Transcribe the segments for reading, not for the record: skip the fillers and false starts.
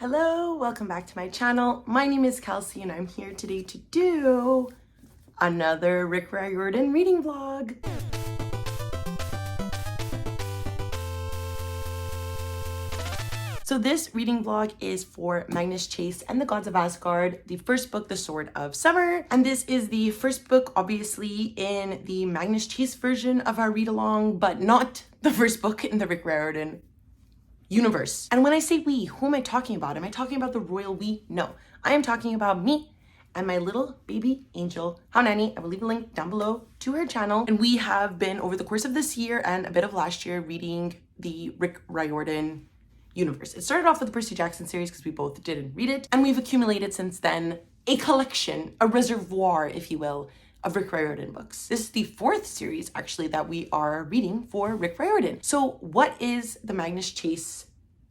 Hello, welcome back to my channel. My name is Kelsey and I'm here today to do another Rick Riordan reading vlog. So this reading vlog is for Magnus Chase and the Gods of Asgard, the first book, The Sword of Summer. And this is the first book, obviously, in the Magnus Chase version of our read-along, but not the first book in the Rick Riordan universe. And when I say we, who am I talking about? Am I talking about the royal we? No, I am talking about me and my little baby angel, Haunani. I will leave a link down below to her channel. And we have been, over the course of this year and a bit of last year, reading the Rick Riordan universe. It started off with the Percy Jackson series because we both didn't read it. And we've accumulated since then a collection, a reservoir, if you will, of Rick Riordan books. This is the fourth series, actually, that we are reading for Rick Riordan. So what is the Magnus Chase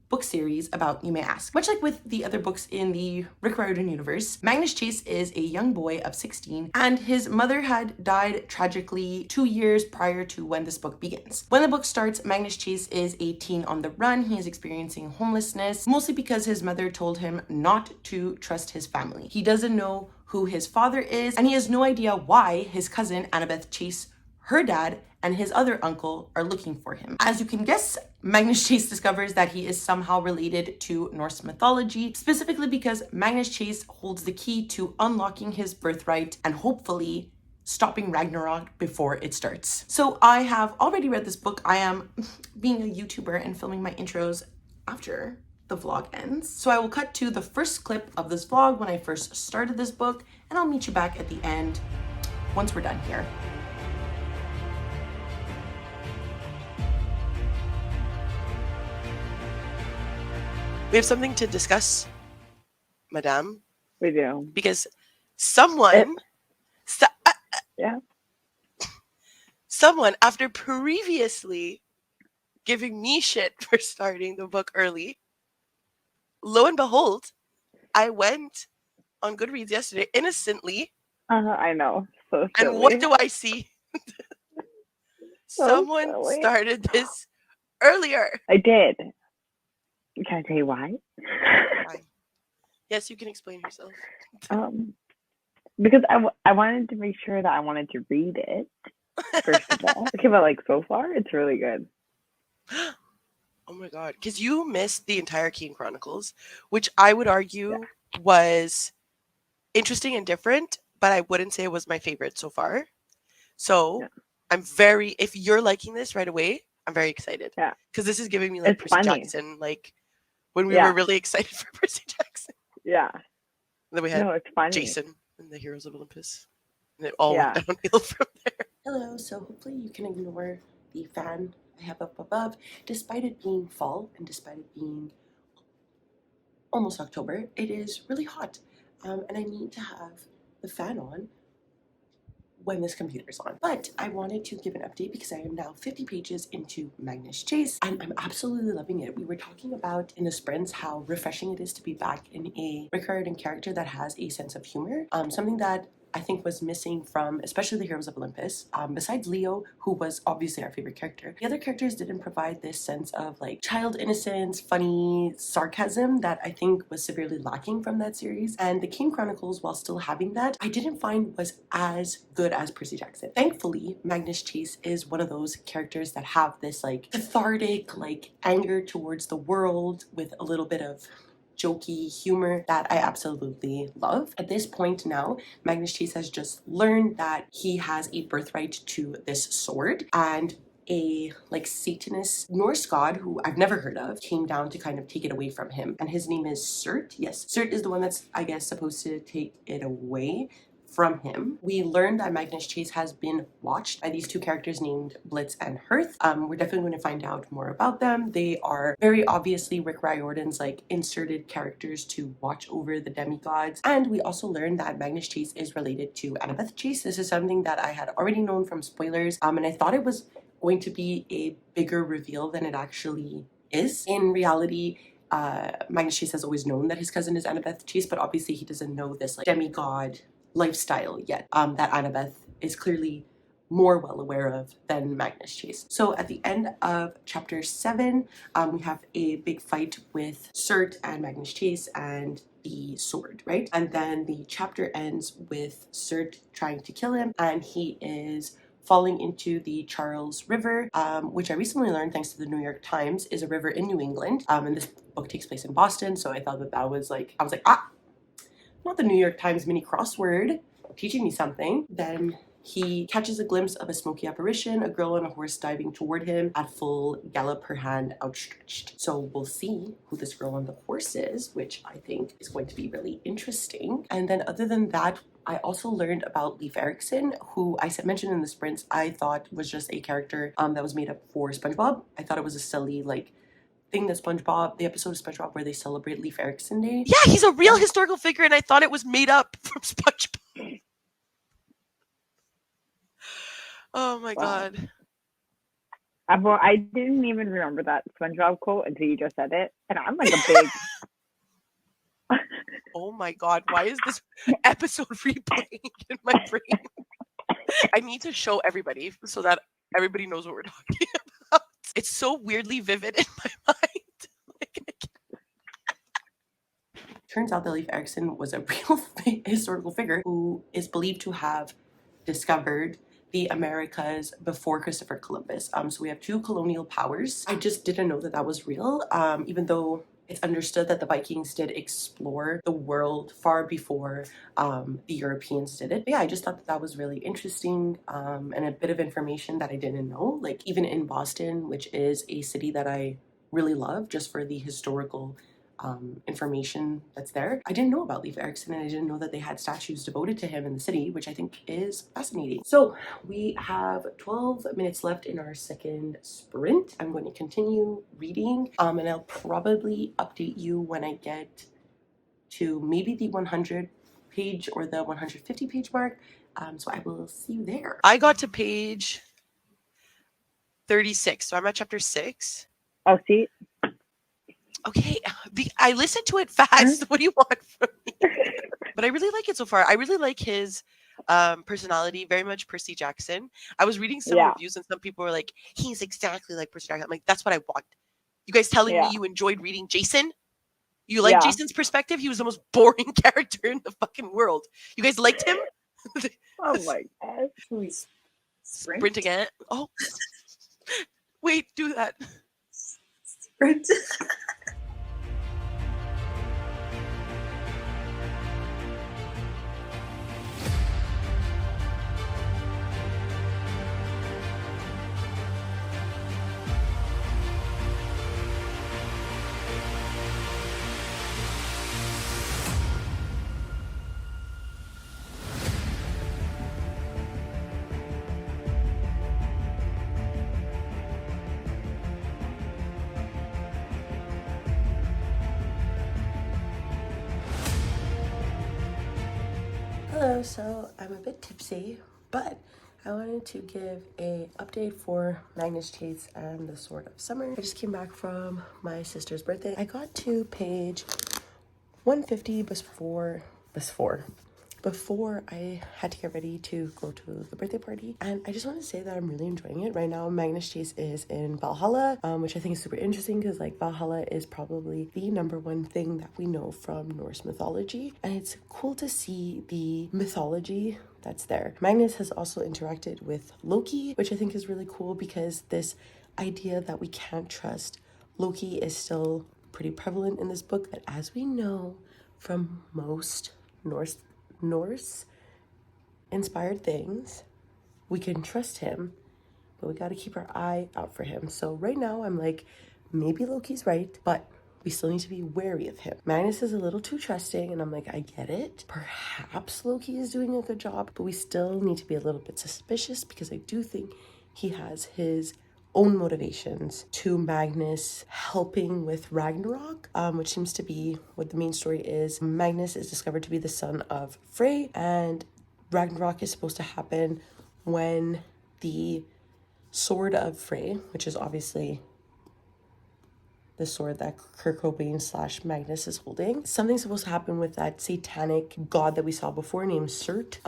book series about, you may ask? Much like with the other books in the Rick Riordan universe, Magnus Chase is a young boy of 16 and his mother had died tragically 2 years prior to when this book begins. When the book starts, Magnus Chase is a teen on the run. He is experiencing homelessness, mostly because his mother told him not to trust his family. He doesn't know who his father is, and he has no idea why his cousin Annabeth Chase, her dad, and his other uncle are looking for him. As you can guess, Magnus Chase discovers that he is somehow related to Norse mythology, specifically because Magnus Chase holds the key to unlocking his birthright and hopefully stopping Ragnarok before it starts. So I have already read this book. I am being a YouTuber and filming my intros after the vlog ends. So I will cut to the first clip of this vlog when I first started this book, and I'll meet you back at the end once we're done here. We have something to discuss, Madame. We do. Because someone, someone, after previously giving me shit for starting the book early, lo and behold, I went on Goodreads yesterday innocently. I know. So silly. And what do I see? Someone started this earlier. I did. Can I tell you why? Why? Yes, you can explain yourself. Because I wanted to make sure that I wanted to read it, first of all. Okay, but like so far, it's really good. Oh my god. Because you missed the entire Keen Chronicles, which I would argue was interesting and different, but I wouldn't say it was my favorite so far. So I'm very, if you're liking this right away, I'm very excited. Yeah. Because this is giving me like It's Percy funny. Jackson, like when we were really excited for Percy Jackson. Yeah. And then we had it's funny. Jason and the Heroes of Olympus. And it all went downhill from there. Hello, so hopefully you can ignore the fan I have up above. Despite it being fall and despite it being almost October, it is really hot. And I need to have the fan on when this computer's on. But I wanted to give an update because I am now 50 pages into Magnus Chase and I'm absolutely loving it. We were talking about in the sprints how refreshing it is to be back in a Rick Riordan character that has a sense of humor. Something that I think was missing from especially the Heroes of Olympus. Besides Leo, who was obviously our favorite character, the other characters didn't provide this sense of like child innocence, funny sarcasm that I think was severely lacking from that series. And the Keen Chronicles, while still having that, I didn't find was as good as Percy Jackson. Thankfully, Magnus Chase is one of those characters that have this like cathartic, like anger towards the world with a little bit of jokey humor that I absolutely love. At this point now, Magnus Chase has just learned that he has a birthright to this sword, and a like Satanist Norse god who I've never heard of came down to kind of take it away from him, and his name is Surt. Yes, Surt is the one that's, I guess, supposed to take it away from him. We learned that Magnus Chase has been watched by these two characters named Blitz and Hearth. We're definitely going to find out more about them. They are very obviously Rick Riordan's like inserted characters to watch over the demigods. And we also learned that Magnus Chase is related to Annabeth Chase. This is something that I had already known from spoilers, and I thought it was going to be a bigger reveal than it actually is. In reality, Magnus Chase has always known that his cousin is Annabeth Chase, but obviously he doesn't know this like demigod lifestyle yet. That Annabeth is clearly more well aware of than Magnus Chase. So at the end of chapter 7, we have a big fight with Cert and Magnus Chase and the sword, right? And then the chapter ends with Cert trying to kill him, and he is falling into the Charles River, which I recently learned, thanks to the New York Times, is a river in New England. And this book takes place in Boston, so I thought that was like, I was like, not the New York Times mini crossword teaching me something. Then he catches a glimpse of a smoky apparition, a girl on a horse diving toward him at full gallop, her hand outstretched. So we'll see who this girl on the horse is, which I think is going to be really interesting. And then other than that, I also learned about Leif Erikson, who I mentioned in the sprints, I thought was just a character that was made up for SpongeBob. I thought it was a silly, like, thing that the episode of SpongeBob where they celebrate Leif Erikson Day. Yeah, he's a real historical figure, and I thought it was made up from SpongeBob. Oh my god. Well, I didn't even remember that SpongeBob quote until you just said it, and I'm like a big... Oh my god, why is this episode replaying in my brain? I need to show everybody so that everybody knows what we're talking about. It's so weirdly vivid in my mind. Turns out that Leif Erikson was a real historical figure who is believed to have discovered the Americas before Christopher Columbus. So we have 2 colonial powers. I just didn't know that was real, even though it's understood that the Vikings did explore the world far before the Europeans did it. But yeah, I just thought that was really interesting, and a bit of information that I didn't know. Like, even in Boston, which is a city that I really love just for the historical information that's there. I didn't know about Leif Erikson, and I didn't know that they had statues devoted to him in the city, which I think is fascinating. So we have 12 minutes left in our second sprint. I'm going to continue reading, and I'll probably update you when I get to maybe the 100 page or the 150 page mark. So I will see you there. I got to page 36, so I'm at chapter 6. Oh, see? Okay, I listened to it fast. What do you want from me? But I really like it so far. I really like his personality, very much Percy Jackson. I was reading some reviews, and some people were like, he's exactly like Percy Jackson. I'm like, that's what I want. You guys telling me you enjoyed reading Jason? You like Jason's perspective? He was the most boring character in the fucking world. You guys liked him? Oh my god. Please. Sprint again? Oh. Wait, do that. Sprint. Hello, so I'm a bit tipsy, but I wanted to give an update for Magnus Chase and the Sword of Summer. I just came back from my sister's birthday. I got to page 150 before I had to get ready to go to the birthday party, and I just want to say that I'm really enjoying it right now. Magnus Chase is in Valhalla, which I think is super interesting because, like, Valhalla is probably the #1 thing that we know from Norse mythology, and it's cool to see the mythology that's there. Magnus has also interacted with Loki, which I think is really cool because this idea that we can't trust Loki is still pretty prevalent in this book. But as we know from most Norse inspired things, we can trust him, but we got to keep our eye out for him. So right now I'm like, maybe Loki's right, but we still need to be wary of him. Magnus is a little too trusting, and I'm like, I get it. Perhaps Loki is doing a good job, but we still need to be a little bit suspicious because I do think he has his own motivations to Magnus helping with Ragnarok, which seems to be what the main story is. Magnus is discovered to be the son of Frey, and Ragnarok is supposed to happen when the sword of Frey, which is obviously the sword that Kurt Cobain / Magnus is holding. Something's supposed to happen with that satanic god that we saw before named Surt,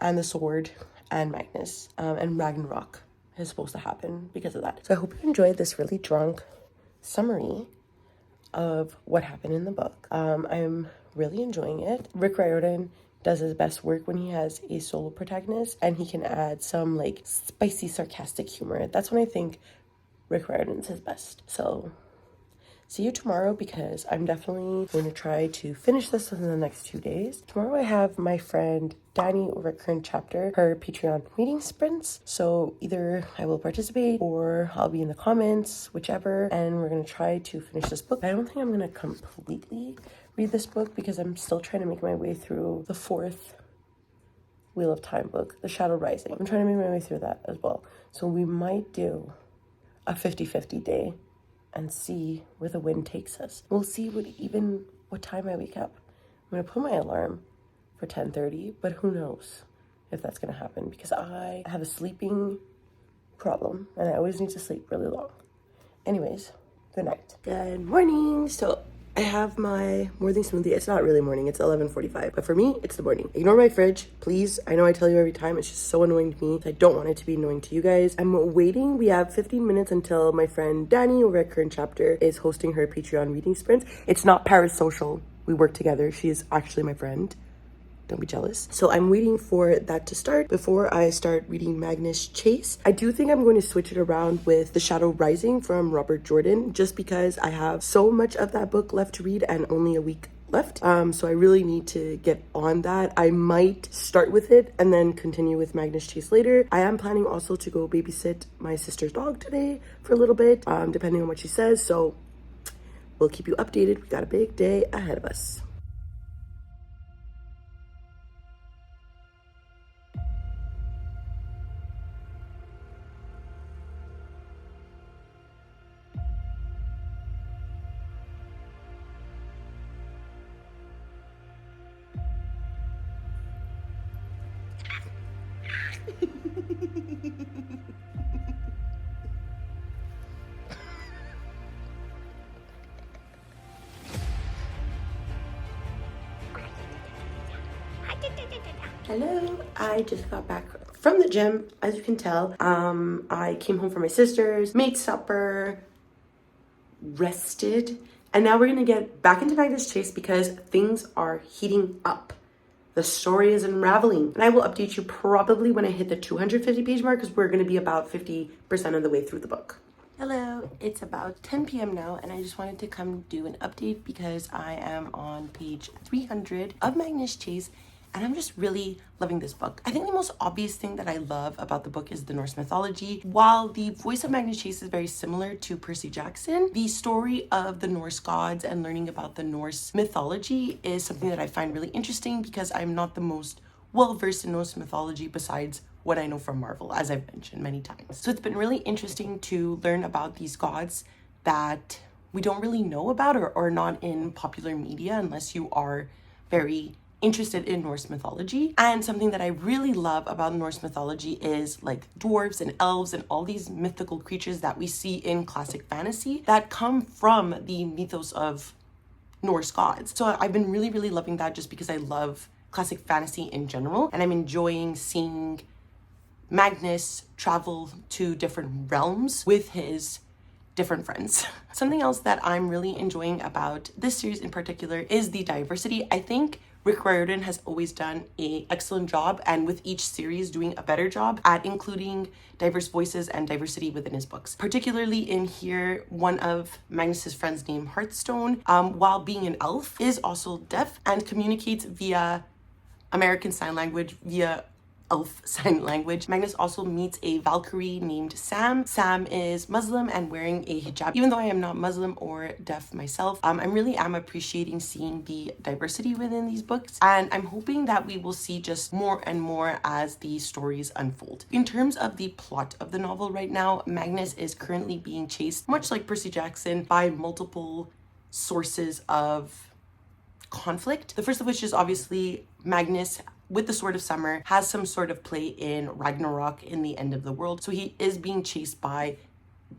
and the sword, and Magnus, and Ragnarok is supposed to happen because of that. So I hope you enjoyed this really drunk summary of what happened in the book. I'm really enjoying it. Rick Riordan does his best work when he has a solo protagonist and he can add some like spicy, sarcastic humor. That's when I think Rick Riordan's his best. So see you tomorrow because I'm definitely going to try to finish this within the next 2 days. Tomorrow I have my friend Danny over at Current Chapter, her Patreon reading sprints. So either I will participate or I'll be in the comments, whichever, and we're going to try to finish this book. I don't think I'm going to completely read this book because I'm still trying to make my way through the 4th Wheel of Time book, The Shadow Rising. I'm trying to make my way through that as well. So we might do a 50-50 day and see where the wind takes us. We'll see what time I wake up. I'm gonna put my alarm for 10:30, but who knows if that's gonna happen because I have a sleeping problem and I always need to sleep really long. Anyways, good night. Good morning. So I have my morning smoothie. It's not really morning, it's 11:45, but for me, it's the morning. Ignore my fridge, please. I know I tell you every time, it's just so annoying to me. I don't want it to be annoying to you guys. I'm waiting. We have 15 minutes until my friend Danny over at Current Chapter is hosting her Patreon reading sprint. It's not parasocial. We work together. She is actually my friend. Don't be jealous. So I'm waiting for that to start before I start reading Magnus Chase. I do think I'm going to switch it around with The Shadow Rising from Robert Jordan just because I have so much of that book left to read and only a week left. So I really need to get on that. I might start with it and then continue with Magnus Chase later. I am planning also to go babysit my sister's dog today for a little bit, depending on what she says. So we'll keep you updated. We got a big day ahead of us. Hello, I just got back from the gym. As you can tell, I came home from my sister's, made supper, rested, and now we're gonna get back into Magnus Chase because things are heating up. The story is unraveling, and I will update you probably when I hit the 250 page mark because we're gonna be about 50% of the way through the book. Hello, it's about 10 p.m. now, and I just wanted to come do an update because I am on page 300 of Magnus Chase, and I'm just really loving this book. I think the most obvious thing that I love about the book is the Norse mythology. While the voice of Magnus Chase is very similar to Percy Jackson, the story of the Norse gods and learning about the Norse mythology is something that I find really interesting because I'm not the most well-versed in Norse mythology besides what I know from Marvel, as I've mentioned many times. So it's been really interesting to learn about these gods that we don't really know about or are not in popular media unless you are very interested in Norse mythology. And something that I really love about Norse mythology is like dwarves and elves and all these mythical creatures that we see in classic fantasy that come from the mythos of Norse gods. So I've been really, really loving that just because I love classic fantasy in general, and I'm enjoying seeing Magnus travel to different realms with his different friends. Something else that I'm really enjoying about this series in particular is the diversity. I think Rick Riordan has always done an excellent job, and with each series doing a better job at including diverse voices and diversity within his books. Particularly in here, one of Magnus's friends named Hearthstone, while being an elf, is also deaf and communicates via American Sign Language, via elf sign language. Magnus also meets a Valkyrie named Sam. Sam is Muslim and wearing a hijab. Even though I am not Muslim or deaf myself, I really am appreciating seeing the diversity within these books, and I'm hoping that we will see just more and more as the stories unfold. In terms of the plot of the novel right now, Magnus is currently being chased, much like Percy Jackson, by multiple sources of conflict. The first of which is obviously Magnus with the Sword of Summer has some sort of play in Ragnarok, in the end of the world. So he is being chased by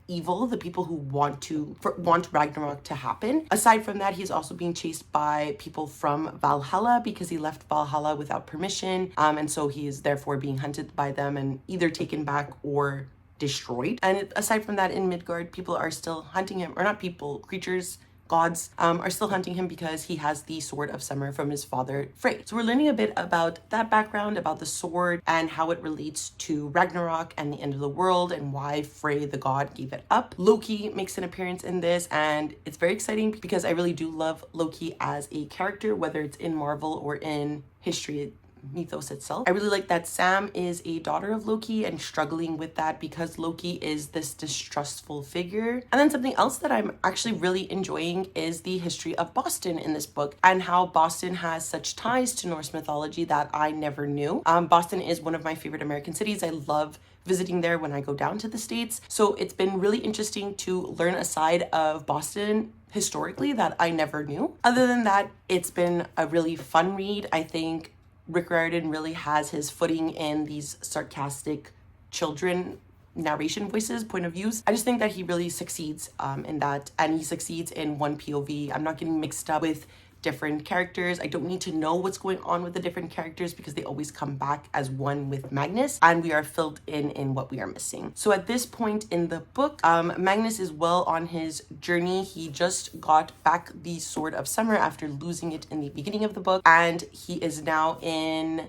evil, the people who want Ragnarok to happen. Aside from that, he's also being chased by people from Valhalla because he left Valhalla without permission, and so he is therefore being hunted by them and either taken back or destroyed. And aside from that, in Midgard, people are still hunting him, or not people, creatures, gods are still hunting him because he has the Sword of Summer from his father Frey. So we're learning a bit about that background, about the sword and how it relates to Ragnarok and the end of the world and why Frey the god gave it up. Loki makes an appearance in this, and it's very exciting because I really do love Loki as a character, whether it's in Marvel or in history mythos itself. I really like that Sam is a daughter of Loki and struggling with that because Loki is this distrustful figure. And then something else that I'm actually really enjoying is the history of Boston in this book and how Boston has such ties to Norse mythology that I never knew. Boston is one of my favorite American cities. I love visiting there when I go down to the States. So it's been really interesting to learn a side of Boston historically that I never knew. Other than that, it's been a really fun read. I think Rick Riordan really has his footing in these sarcastic children narration voices, point of views. I just think that he really succeeds in that, and he succeeds in one POV. I'm not getting mixed up with different characters. I don't need to know what's going on with the different characters because they always come back as one with Magnus, and we are filled in what we are missing. So at this point in the book, Magnus is well on his journey. He just got back the Sword of Summer after losing it in the beginning of the book, and he is now in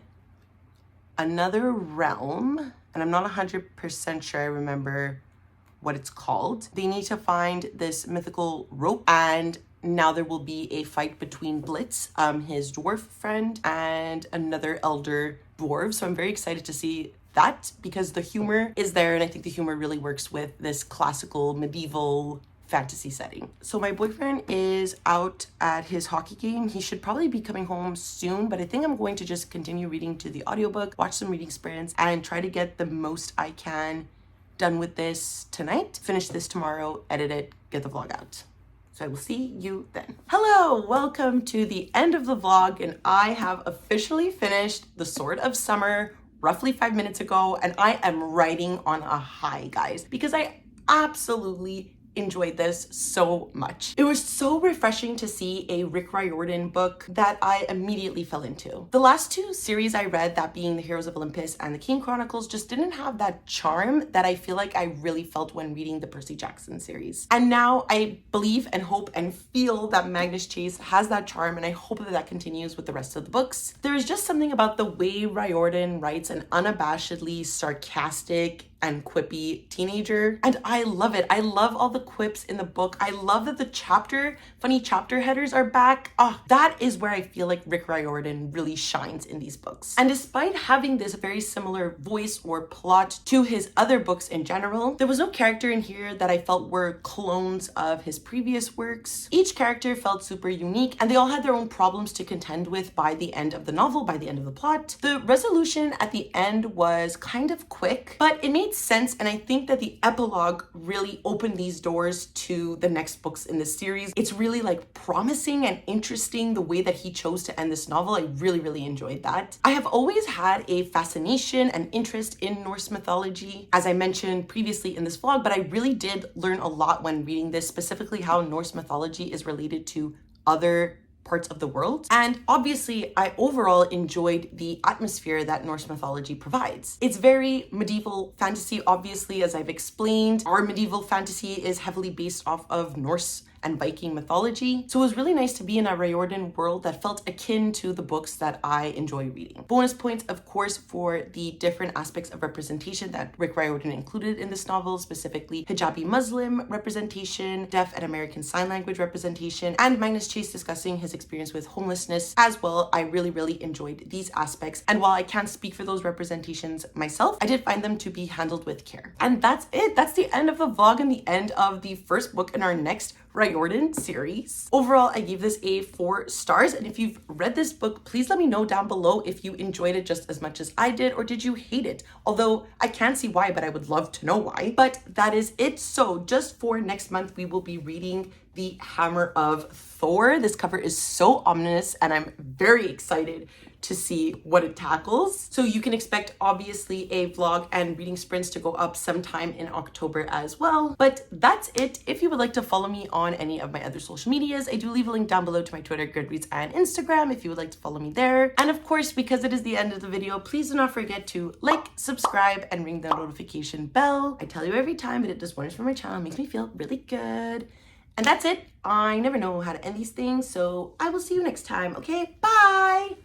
another realm, and I'm not 100% sure I remember what it's called. They need to find this mythical rope, and now there will be a fight between Blitz, his dwarf friend, and another elder dwarf. So I'm very excited to see that because the humor is there, and I think the humor really works with this classical medieval fantasy setting. So my boyfriend is out at his hockey game. He should probably be coming home soon, but I think I'm going to just continue reading to the audiobook, watch some reading sprints, and try to get the most I can done with this tonight, finish this tomorrow, edit it, get the vlog out. So I will see you then. Hello, welcome to the end of the vlog, and I have officially finished The Sword of Summer roughly 5 minutes ago, and I am riding on a high, guys, because I absolutely enjoyed this so much. It was so refreshing to see a Rick Riordan book that I immediately fell into. The last two series I read, that being The Heroes of Olympus and The King Chronicles, just didn't have that charm that I feel like I really felt when reading the Percy Jackson series. And now I believe and hope and feel that Magnus Chase has that charm, and I hope that that continues with the rest of the books. There is just something about the way Riordan writes an unabashedly sarcastic and quippy teenager, and I love it. I love all the quips in the book. I love that the funny chapter headers are back. That is where I feel like Rick Riordan really shines in these books. And despite having this very similar voice or plot to his other books in general, there was no character in here that I felt were clones of his previous works. Each character felt super unique, and they all had their own problems to contend with by the end of the novel, by the end of the plot. The resolution at the end was kind of quick, but it made sense, and I think that the epilogue really opened these doors to the next books in this series. It's really like promising and interesting the way that he chose to end this novel. I really enjoyed that. I have always had a fascination and interest in Norse mythology, as I mentioned previously in this vlog, but I really did learn a lot when reading this, specifically how Norse mythology is related to other parts of the world. And obviously, I overall enjoyed the atmosphere that Norse mythology provides. It's very medieval fantasy, obviously, as I've explained. Our medieval fantasy is heavily based off of Norse and Viking mythology. So it was really nice to be in a Riordan world that felt akin to the books that I enjoy reading. Bonus points, of course, for the different aspects of representation that Rick Riordan included in this novel, specifically hijabi Muslim representation, deaf and American Sign Language representation, and Magnus Chase discussing his experience with homelessness as well. I really enjoyed these aspects. And while I can't speak for those representations myself, I did find them to be handled with care. And that's it. That's the end of the vlog and the end of the first book in our next Riordan series. Overall, I gave this a 4 stars, and if you've read this book, please let me know down below if you enjoyed it just as much as I did, or did you hate it? Although I can't see why, but I would love to know why. But that is it. So just for next month, we will be reading the Hammer of Thor. This cover is so ominous and I'm very excited to see what it tackles. So you can expect obviously a vlog and reading sprints to go up sometime in October as well. But that's it. If you would like to follow me on any of my other social medias, I do leave a link down below to my Twitter, Goodreads, and Instagram if you would like to follow me there. And of course, because it is the end of the video, please do not forget to like, subscribe, and ring the notification bell. I tell you every time, but it does wonders for my channel. It makes me feel really good. And that's it. I never know how to end these things, so I will see you next time, okay? Bye!